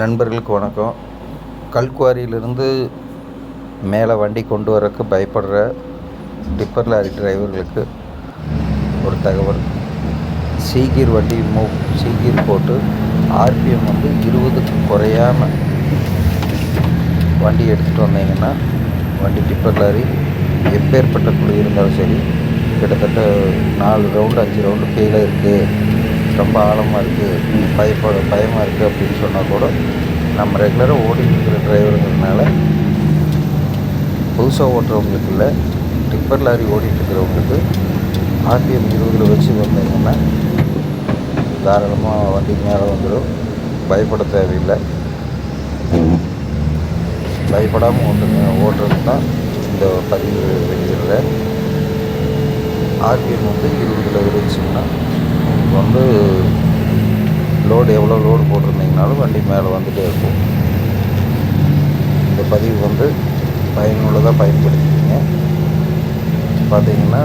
நண்பர்களுக்கு வணக்கம். கல்குவாரியிலிருந்து மேலே வண்டி கொண்டு வரக்கு பயப்படுற டிப்பர் லாரி டிரைவர்களுக்கு ஒரு தகவல். சீகீர் வண்டி சீகீர் போட்டு ஆர்பிஎம் 20க்கு குறையாமல் வண்டி எடுத்துகிட்டு வந்தீங்கன்னா வண்டி டிப்பர் லாரி எப்பேற்பட்ட குழி இருந்தாலும் சரி, கிட்டத்தட்ட 4 ரவுண்டு 5 ரவுண்டு கீழே இருக்குது, ரொம்ப ஆழமாக இருக்குது, பயமாக இருக்குது அப்படின்னு சொன்னால் கூட நம்ம ரெகுலராக ஓடிட்டு இருக்கிற டிரைவருங்கிறதுனால புதுசாக ஓட்டுறவங்களுக்கு இல்லை, டிப்பர் லாரி ஓடிட்டு இருக்கிறவங்களுக்கு ஆர்பிஎம் 20 வச்சு வந்தீங்கன்னா தாராளமாக வண்டி மேலே வந்துடும். பயப்பட தேவையில்லை. பயப்படாமல் ஓட்டுறது தான் இந்த பதிவு வெளியிடுறேன். ஆர்பிஎம் 20 இருந்துச்சுன்னா லோடு எவ்வளோ லோடு போட்டிருந்தீங்கனாலும் வண்டி மேலே வந்துகிட்டே இருக்கும். இந்த பதிவு பயனுள்ளதாக பயன்படுத்திக்கிங்க. பார்த்திங்கன்னா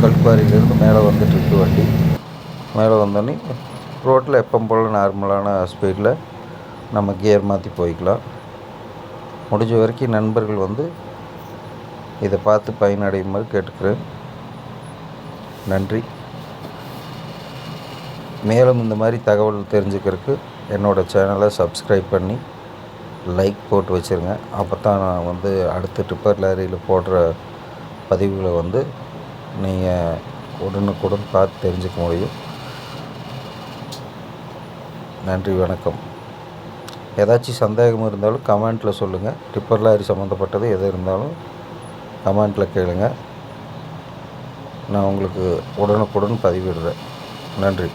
கல்குவாரியிலேருந்து மேலே வந்துட்டுருக்கு வண்டி. மேலே வந்தோடனே ரோட்டில் எப்போ போல் நார்மலான ஸ்பீடில் நம்ம கியர் மாற்றி போய்க்கலாம். முடிஞ்ச வரைக்கும் நண்பர்கள் இதை பார்த்து பயனடையுமாறு கேட்டுக்கிறேன். நன்றி. மேலும் இந்த மாதிரி தகவல் தெரிஞ்சுக்கிறதுக்கு என்னோடய சேனலை சப்ஸ்கிரைப் பண்ணி லைக் போட்டு வச்சுருங்க. அப்போ தான் நான் அடுத்த டிப்பர் லாரியில் போடுற பதிவுகளை நீங்கள் உடனுக்குடன் பார்த்து தெரிஞ்சுக்க முடியும். நன்றி, வணக்கம். ஏதாச்சும் சந்தேகம் இருந்தாலும் கமெண்ட்டில் சொல்லுங்கள். டிப்பர் லாரி சம்மந்தப்பட்டது எது இருந்தாலும் கமெண்ட்டில் கேளுங்க. நான் உங்களுக்கு உடனுக்குடன் பதிவிடுறேன். நன்றி.